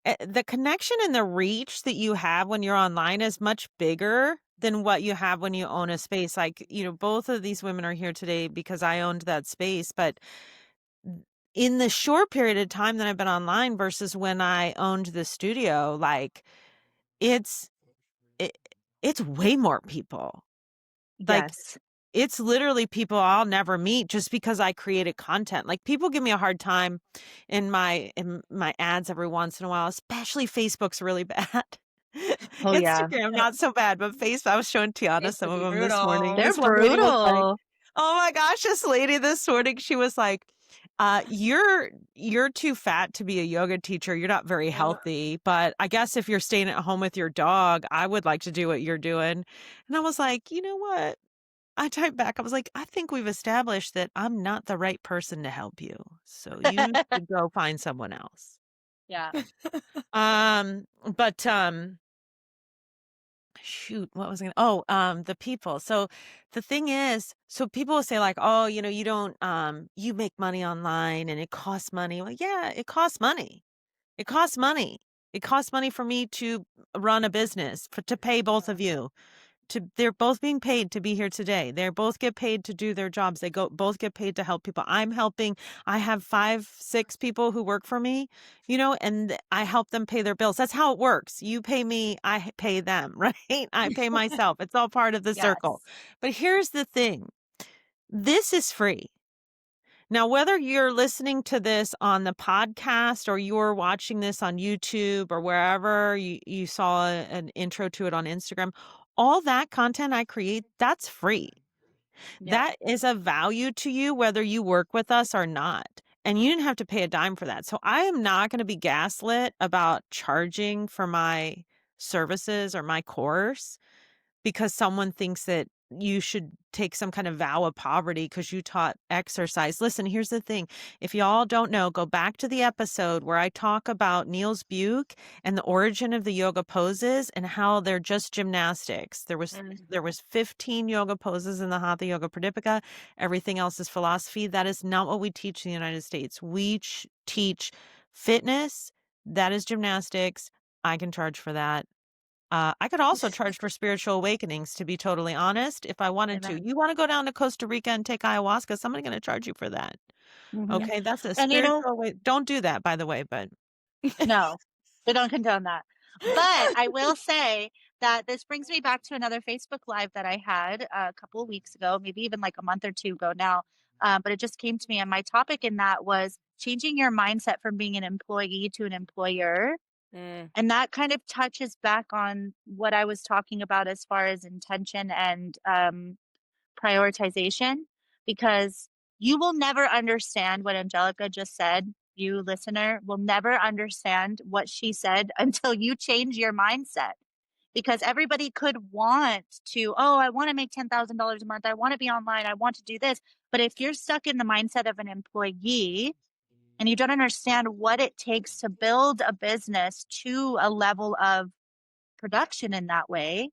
[SPEAKER 1] the connection and the reach that you have when you're online is much bigger than what you have when you own a space. Like, both of these women are here today because I owned that space, but in the short period of time that I've been online versus when I owned the studio, like it's it, it's way more people. Like
[SPEAKER 2] Yes.
[SPEAKER 1] it's literally people I'll never meet just because I created content. Like people give me a hard time in my ads every once in a while, especially Facebook's really bad.
[SPEAKER 2] Oh, yeah.
[SPEAKER 1] Instagram not so bad, but Facebook. I was showing Tiana some
[SPEAKER 3] Facebook
[SPEAKER 1] of
[SPEAKER 3] be
[SPEAKER 1] them this morning.
[SPEAKER 3] brutal.
[SPEAKER 2] They're
[SPEAKER 1] This one lady was like,
[SPEAKER 2] brutal.
[SPEAKER 1] "Oh my gosh, this lady this morning, she was like, you're too fat to be a yoga teacher. You're not very healthy, but I guess if you're staying at home with your dog, I would like to do what you're doing." And I was like, "You know what?" I typed back. I was like, "I think we've established that I'm not the right person to help you. So you should go find someone else."
[SPEAKER 2] Yeah.
[SPEAKER 1] But shoot, what was I gonna, the people. So the thing is, so people will say like, "Oh, you don't you make money online and it costs money." Well, yeah, it costs money. It costs money. It costs money for me to run a business, to pay both of you. They're both being paid to be here today. They both get paid to do their jobs. They both get paid to help people. I'm helping. I have 5, 6 people who work for me, and I help them pay their bills. That's how it works. You pay me, I pay them, right? I pay myself. It's all part of the circle.
[SPEAKER 2] Yes.
[SPEAKER 1] But here's the thing. This is free. Now, whether you're listening to this on the podcast or you're watching this on YouTube or wherever you saw an intro to it on Instagram, all that content I create, that's free.
[SPEAKER 2] Yeah.
[SPEAKER 1] That is of value to you, whether you work with us or not. And you didn't have to pay a dime for that. So I am not going to be gaslit about charging for my services or my course because someone thinks that you should take some kind of vow of poverty because you taught exercise. Listen, here's the thing. If y'all don't know, go back to the episode where I talk about Niels Buke and the origin of the yoga poses and how they're just gymnastics. There was 15 yoga poses in the Hatha Yoga Pradipika. Everything else is philosophy. That is not what we teach in the United States. We teach fitness. That is gymnastics. I can charge for that. I could also charge for spiritual awakenings, to be totally honest, if I wanted to.
[SPEAKER 2] Amen.
[SPEAKER 1] You want to go down to Costa Rica and take ayahuasca, somebody's going to charge you for that.
[SPEAKER 2] Hmm.
[SPEAKER 1] Okay, that's a
[SPEAKER 2] And
[SPEAKER 1] spiritual way. Don't do that, by the way, but
[SPEAKER 2] no, we don't condone that. But I will say that this brings me back to another Facebook Live that I had a couple of weeks ago, maybe even like a month or two ago now. But it just came to me, and my topic in that was changing your mindset from being an employee to an employer.
[SPEAKER 3] mm,
[SPEAKER 2] And that kind of touches back on what I was talking about as far as intention and prioritization, because you will never understand what Angelica just said. You, listener, will never understand what she said until you change your mindset. Because everybody could want to, oh, I want to make $10,000 a month. I want to be online. I want to do this. But if you're stuck in the mindset of an employee and you don't understand what it takes to build a business to a level of production in that way,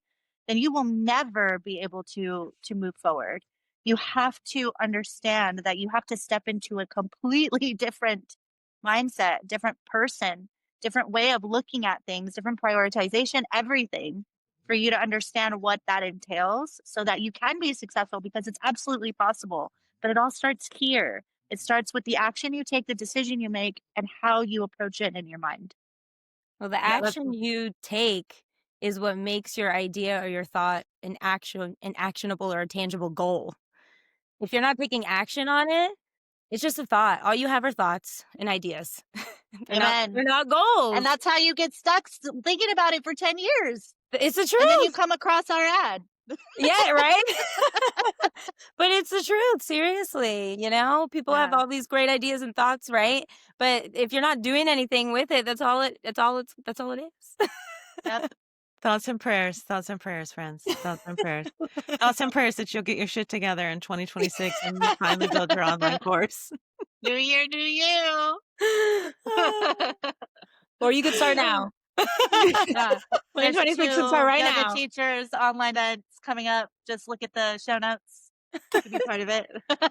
[SPEAKER 2] then you will never be able to move forward. You have to understand that you have to step into a completely different mindset, different person, different way of looking at things, different prioritization, everything for you to understand what that entails so that you can be successful because it's absolutely possible. But it all starts here. It starts with the action you take, the decision you make, and how you approach it in your mind.
[SPEAKER 3] Well, the
[SPEAKER 2] That's
[SPEAKER 3] action you take is what makes your idea or your thought an actionable or a tangible goal. If you're not taking action on it, it's just a thought. All you have are thoughts and ideas.
[SPEAKER 2] amen.
[SPEAKER 3] They're not
[SPEAKER 2] And
[SPEAKER 3] goals.
[SPEAKER 2] that's how you get stuck thinking about it for 10 years.
[SPEAKER 3] It's the
[SPEAKER 2] And then you
[SPEAKER 3] truth.
[SPEAKER 2] come across our ad.
[SPEAKER 3] Yeah, right? But it's the truth, seriously, People have
[SPEAKER 2] Yeah.
[SPEAKER 3] all these great ideas and thoughts, right? But if you're not doing anything with it, that's all it is.
[SPEAKER 2] Yep.
[SPEAKER 1] Thoughts and prayers, friends. Thoughts and prayers. Thoughts and prayers that you'll get your shit together in 2026 and you finally build your online course.
[SPEAKER 2] New year, new you.
[SPEAKER 3] Or you could start now.
[SPEAKER 2] Yeah. There's
[SPEAKER 3] 2026 can start
[SPEAKER 2] two
[SPEAKER 3] right
[SPEAKER 2] yoga
[SPEAKER 3] now.
[SPEAKER 2] teachers online events coming up. Just look at the show notes to be part of it.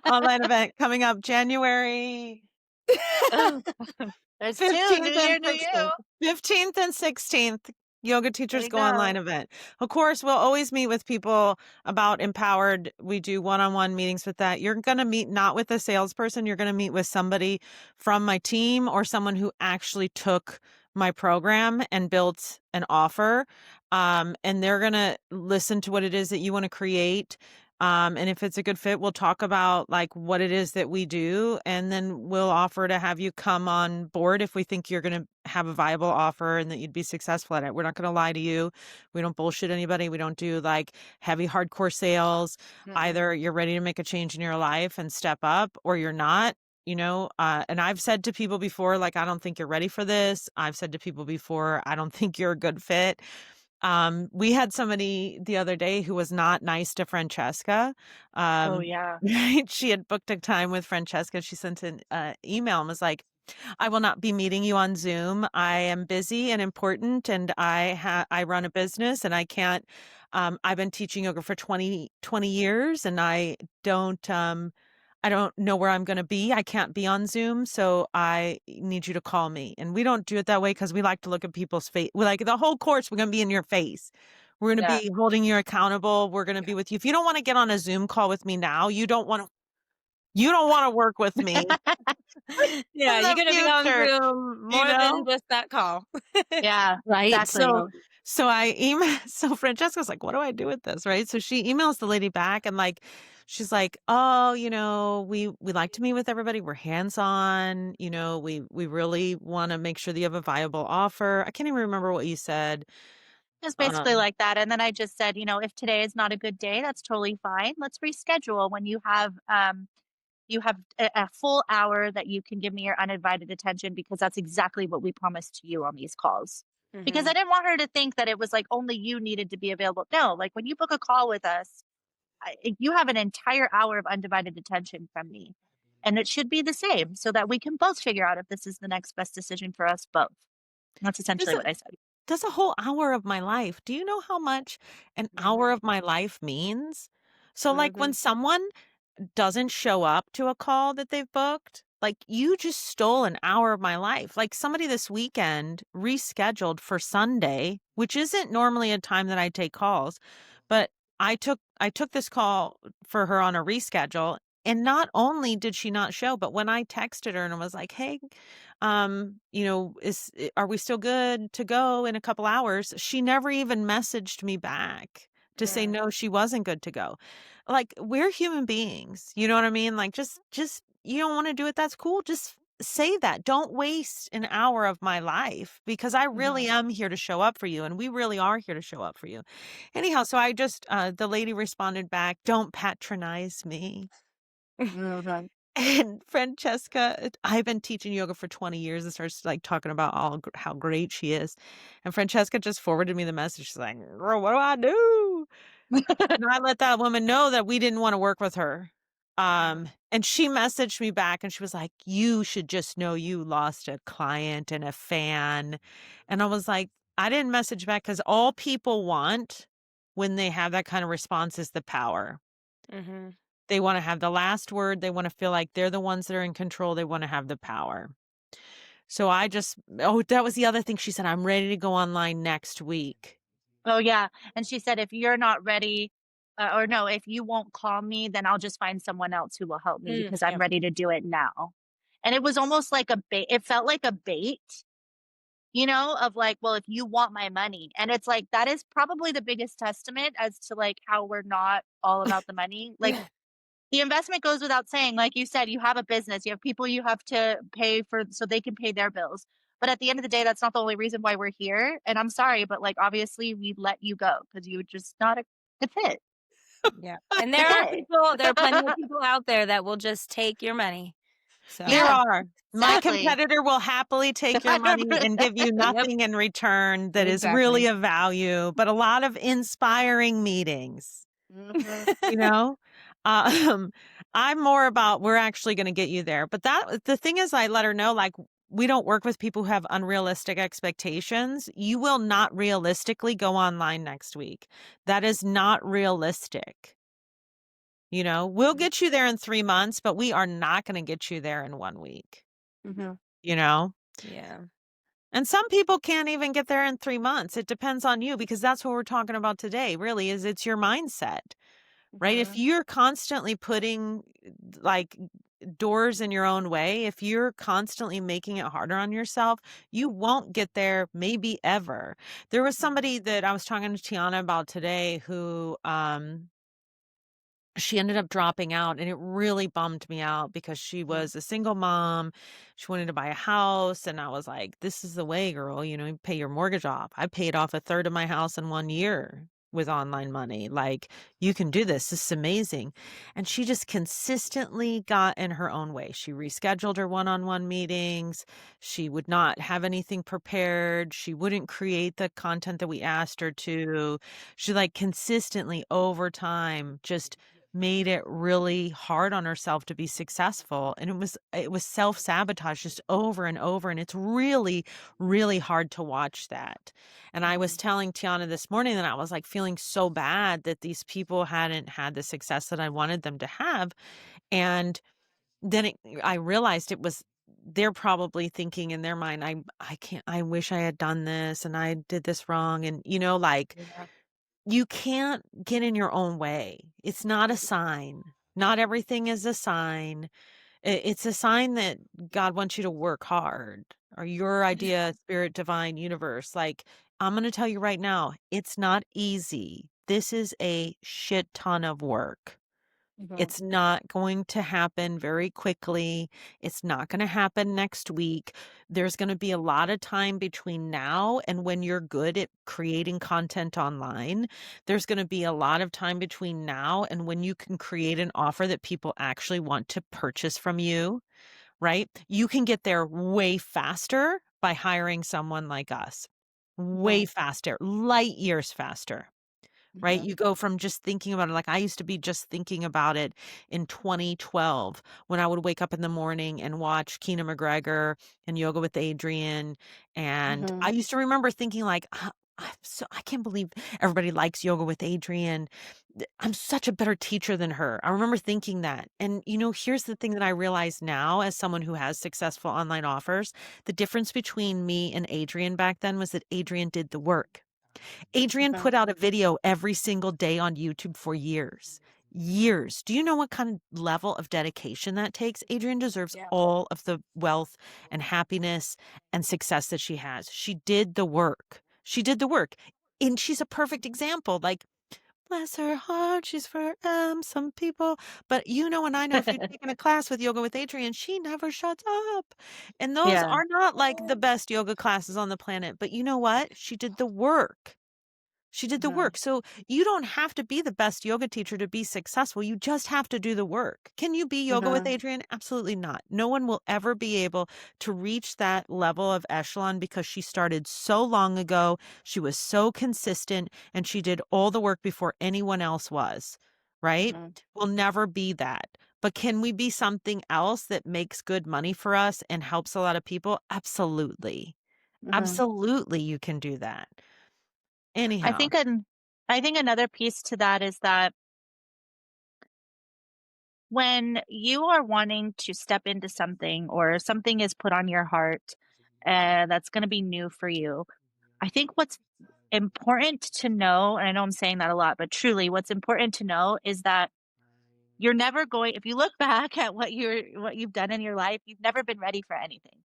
[SPEAKER 1] Online event coming up January
[SPEAKER 2] There's two.
[SPEAKER 1] 15th
[SPEAKER 2] New
[SPEAKER 1] and
[SPEAKER 2] year, new you.
[SPEAKER 1] 16th. 15th and 16th. Yoga
[SPEAKER 2] There
[SPEAKER 1] Teachers
[SPEAKER 2] you
[SPEAKER 1] Go Online
[SPEAKER 2] go.
[SPEAKER 1] event. Of course, we'll always meet with people about Empowered. We do one-on-one meetings with that. You're going to meet not with a salesperson. You're going to meet with somebody from my team or someone who actually took my program and built an offer. And they're going to listen to what it is that you want to create. And if it's a good fit, we'll talk about like what it is that we do. And then we'll offer to have you come on board if we think you're going to have a viable offer and that you'd be successful at it. We're not going to lie to you. We don't bullshit anybody. We don't do like heavy hardcore sales. Either you're ready to make a change in your life and step up or you're not. And I've said to people before, like, I don't think you're ready for this. I've said to people before, I don't think you're a good fit. We had somebody the other day who was not nice to Francesca.
[SPEAKER 2] Oh, yeah.
[SPEAKER 1] Right? She had booked a time with Francesca. She sent an email and was like, I will not be meeting you on Zoom. I am busy and important and I run a business and I can't, I've been teaching yoga for 20 years and I don't know where I'm going to be. I can't be on Zoom, so I need you to call me. And we don't do it that way because we like to look at people's face. We like the whole course, we're going to be in your face. We're going to
[SPEAKER 2] Yeah.
[SPEAKER 1] be holding you accountable. We're going to be with you. If you don't want to get on a Zoom call with me now, you don't want to work with me
[SPEAKER 3] Yeah,
[SPEAKER 1] in
[SPEAKER 3] you're
[SPEAKER 1] the
[SPEAKER 3] gonna be on
[SPEAKER 1] future,
[SPEAKER 3] Zoom more than just that call.
[SPEAKER 2] Yeah.
[SPEAKER 1] right?
[SPEAKER 2] Exactly.
[SPEAKER 1] So I email, so Francesca's like, what do I do with this? Right. So she emails the lady back and like, she's like, oh, we like to meet with everybody. We're hands-on, we really want to make sure that you have a viable offer. I can't even remember what you said.
[SPEAKER 2] Just basically like that. And then I just said, if today is not a good day, that's totally fine. Let's reschedule when you have a full hour that you can give me your undivided attention because that's exactly what we promised to you on these calls. Because I didn't want her to think that it was like only you needed to be available. No, like when you book a call with us, you have an entire hour of undivided attention from me. And it should be the same so that we can both figure out if this is the next best decision for us both. That's essentially what I said.
[SPEAKER 1] That's a whole hour of my life. Do you know how much an hour of my life means? So like when someone doesn't show up to a call that they've booked, like you just stole an hour of my life. Like somebody this weekend rescheduled for Sunday, which isn't normally a time that I take calls, but I took this call for her on a reschedule. And not only did she not show, but when I texted her and was like, hey, are we still good to go in a couple hours? She never even messaged me back to say no, she wasn't good to go. Like we're human beings, you know what I mean? Like just you don't want to do it, that's cool. Just say that. Don't waste an hour of my life because I really am here to show up for you and we really are here to show up for you. Anyhow, so I just the lady responded back, don't patronize me. And Francesca, I've been teaching yoga for 20 years and starts like talking about how great she is. And Francesca just forwarded me the message. She's like, girl, what do I do? And I let that woman know that we didn't want to work with her. And she messaged me back and she was like, you should just know you lost a client and a fan. And I was like, I didn't message back because all people want when they have that kind of response is the power. They want to have the last word. They want to feel like they're the ones that are in control. They want to have the power. So that was the other thing she said, I'm ready to go online next week.
[SPEAKER 2] Oh, yeah. And she said, if you're not ready, or no, if you won't call me, then I'll just find someone else who will help me because I'm
[SPEAKER 3] Yep.
[SPEAKER 2] ready to do it now. And it was almost like a bait. It felt like a bait, of like, well, if you want my money. And it's like, that is probably the biggest testament as to like how we're not all about the money. Like, the investment goes without saying. Like you said, you have a business, you have people you have to pay for so they can pay their bills. But at the end of the day, that's not the only reason why we're here. And I'm sorry, but like obviously we let you go because you were just not a fit.
[SPEAKER 3] Yeah. And
[SPEAKER 2] It's
[SPEAKER 3] there are plenty of
[SPEAKER 2] okay.
[SPEAKER 3] people out there that will just take your money.
[SPEAKER 1] There
[SPEAKER 3] So,
[SPEAKER 2] Yeah,
[SPEAKER 1] are. My
[SPEAKER 2] exactly.
[SPEAKER 1] competitor will happily take your money and give you
[SPEAKER 2] 100%.
[SPEAKER 3] yep,
[SPEAKER 1] nothing in return that is really
[SPEAKER 3] exactly.
[SPEAKER 1] of value, but a lot of inspiring meetings,
[SPEAKER 2] Mhm.
[SPEAKER 1] you know? Um, I'm more about we're actually going to get you there. But the thing is, I let her know, like, we don't work with people who have unrealistic expectations. You will not realistically go online next week. That is not realistic. We'll get you there in 3 months, but we are not going to get you there in 1 week,
[SPEAKER 3] Hmm.
[SPEAKER 1] you know?
[SPEAKER 3] Yeah.
[SPEAKER 1] And some people can't even get there in 3 months. It depends on you because that's what we're talking about today, really, is it's your mindset, right? If
[SPEAKER 2] Mhm.
[SPEAKER 1] you're constantly putting like doors in your own way, if you're constantly making it harder on yourself, you won't get there maybe ever. There was somebody that I was talking to Tianna about today who she ended up dropping out, and it really bummed me out because she was a single mom. She wanted to buy a house, and I was like, this is the way, girl, you pay your mortgage off. I paid off a third of my house in 1 year with online money. Like, you can do this. This is amazing. And she just consistently got in her own way. She rescheduled her one-on-one meetings. She would not have anything prepared. She wouldn't create the content that we asked her to. She like consistently over time just made it really hard on herself to be successful, and it was self-sabotage just over and over, and it's really really hard to watch that. And I was
[SPEAKER 2] Mhm.
[SPEAKER 1] telling Tiana this morning that I was like feeling so bad that these people hadn't had the success that I wanted them to have. And then I realized it was they're probably thinking in their mind, I can't, I wish I had done this and I did this wrong. And like,
[SPEAKER 2] Yeah.
[SPEAKER 1] you can't get in your own way. It's not a sign. Not everything is a sign. It's a sign that God wants you to work hard, or your idea, spirit, divine, universe. Like, I'm going to tell you right now, it's not easy. This is a shit ton of work.
[SPEAKER 2] Mhm.
[SPEAKER 1] It's not going to happen very quickly. It's not going to happen next week. There's going to be a lot of time between now and when you're good at creating content online. There's going to be a lot of time between now and when you can create an offer that people actually want to purchase from you, right? You can get there way faster by hiring someone like us. Way
[SPEAKER 2] Mhm.
[SPEAKER 1] faster, light years faster. Right?
[SPEAKER 2] Mhm.
[SPEAKER 1] You go from just thinking about it. Like, I used to be just thinking about it in 2012 when I would wake up in the morning and watch Keena McGregor and Yoga with Adriene. And I
[SPEAKER 2] Mhm.
[SPEAKER 1] used to remember thinking like, I can't believe everybody likes Yoga with Adriene. I'm such a better teacher than her. I remember thinking that. And here's the thing that I realize now as someone who has successful online offers, the difference between me and Adriene back then was that Adriene did the work. Adriene
[SPEAKER 2] Mhm.
[SPEAKER 1] put out a video every single day on YouTube for years. Years. Do you know what kind of level of dedication that takes? Adriene deserves
[SPEAKER 2] Yeah.
[SPEAKER 1] all of the wealth and happiness and success that she has. She did the work. She did the work. And she's a perfect example. Like, bless her heart, she's for some people. But and I know if you've taken a class with Yoga with Adriene, she never shuts up. And those
[SPEAKER 2] Yeah.
[SPEAKER 1] are not like the best yoga classes on the planet. But you know what? She did the work. She did the
[SPEAKER 2] Mhm.
[SPEAKER 1] work. So you don't have to be the best yoga teacher to be successful. You just have to do the work. Can you be Yoga with
[SPEAKER 2] Mhm.
[SPEAKER 1] Adriene? Absolutely not. No one will ever be able to reach that level of echelon because she started so long ago. She was so consistent and she did all the work before anyone else was, right?
[SPEAKER 2] Mhm.
[SPEAKER 1] We'll never be that. But can we be something else that makes good money for us and helps a lot of people? Absolutely.
[SPEAKER 2] Mhm.
[SPEAKER 1] Absolutely, you can do that.
[SPEAKER 2] I
[SPEAKER 1] Anyhow.
[SPEAKER 2] think an I think another piece to that is that when you are wanting to step into something or something is put on your heart, that's going to be new for you. I think what's important to know, and I know I'm saying that a lot, but truly what's important to know is that you're never going, if you look back at what you've done in your life, you've never been ready for anything.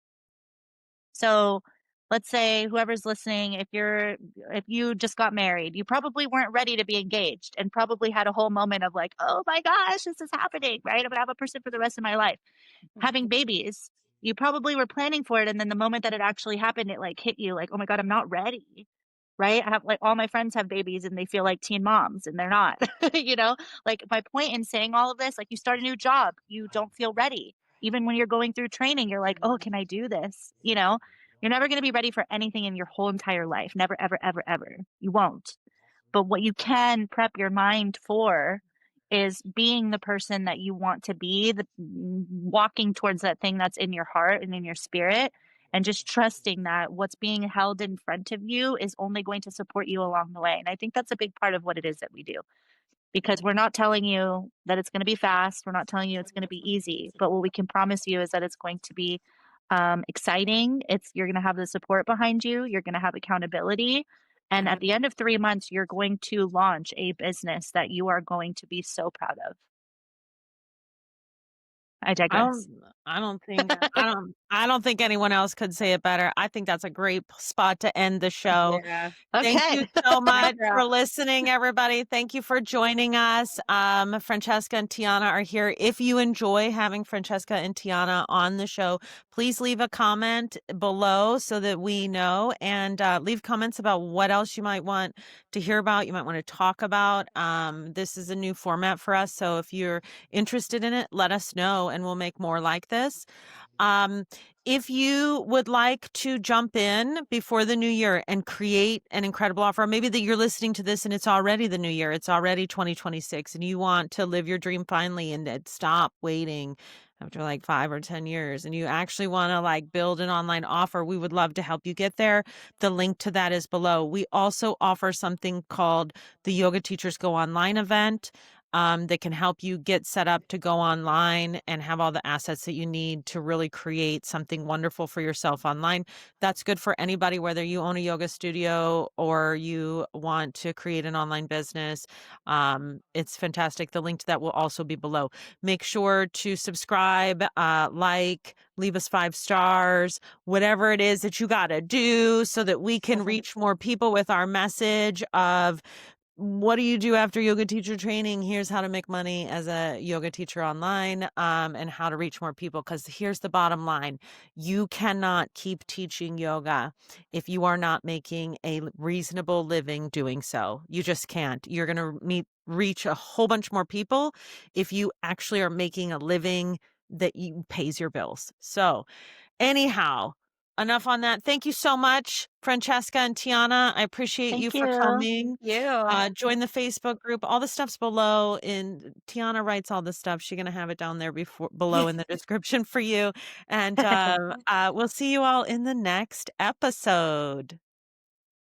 [SPEAKER 2] So let's say whoever's listening, if you just got married, you probably weren't ready to be engaged and probably had a whole moment of like, oh my gosh, this is happening, right? I'm gonna have a person for the rest of my life. Having babies, you probably were planning for it. And then the moment that it actually happened, it like hit you like, oh my God, I'm not ready. Right? I have like all my friends have babies and they feel like teen moms and they're not, you know? Like my point in saying all of this, like you start a new job, you don't feel ready. Even when you're going through training, you're like, oh, can I do this? You know, you're never going to be ready for anything in your whole entire life. Never, ever, ever, ever. You won't. But what you can prep your mind for is being the person that you want to be, walking towards that thing that's in your heart and in your spirit, and just trusting that what's being held in front of you is only going to support you along the way. And I think that's a big part of what it is that we do, because we're not telling you that it's going to be fast. We're not telling you it's going to be easy, but what we can promise you is that it's going to be exciting. You're going to have the support behind you. You're going to have accountability. And at the end of 3 months, you're going to launch a business that you are going to be so proud of. I digress.
[SPEAKER 1] I don't think anyone else could say it better. I think that's a great spot to end the show.
[SPEAKER 3] Yeah.
[SPEAKER 1] Thank
[SPEAKER 2] Okay.
[SPEAKER 1] you so much
[SPEAKER 3] Yeah.
[SPEAKER 1] for listening, everybody. Thank you for joining us. Francesca and Tianna are here. If you enjoy having Francesca and Tianna on the show, please leave a comment below so that we know, and leave comments about what else you might want to hear about, you might want to talk about. This is a new format for us, so if you're interested in it, let us know and we'll make more like this. If you would like to jump in before the new year and create an incredible offer, maybe that you're listening to this and it's already the new year, it's already 2026, and you want to live your dream finally and stop waiting after like 5 or 10 years, and you actually want to like build an online offer, we would love to help you get there. The link to that is below. We also offer something called the Yoga Teachers Go Online event. That can help you get set up to go online and have all the assets that you need to really create something wonderful for yourself online. That's good for anybody, whether you own a yoga studio or you want to create an online business. It's fantastic. The link to that will also be below. Make sure to subscribe, leave us 5 stars, whatever it is that you got to do so that we can reach more people with our message of, what do you do after yoga teacher training? Here's how to make money as a yoga teacher online, and how to reach more people. Because here's the bottom line. You cannot keep teaching yoga if you are not making a reasonable living doing so. You just can't. You're going to reach a whole bunch more people if you actually are making a living that pays your bills. So anyhow, enough on that. Thank you so much, Francesca and Tianna. I appreciate you
[SPEAKER 2] Thank
[SPEAKER 1] for
[SPEAKER 2] you.
[SPEAKER 1] coming.
[SPEAKER 3] You.
[SPEAKER 1] Join the Facebook group. All the stuff's below, and Tianna writes all the stuff. She's going to have it down there below in the description for you. And we'll see you all in the next episode.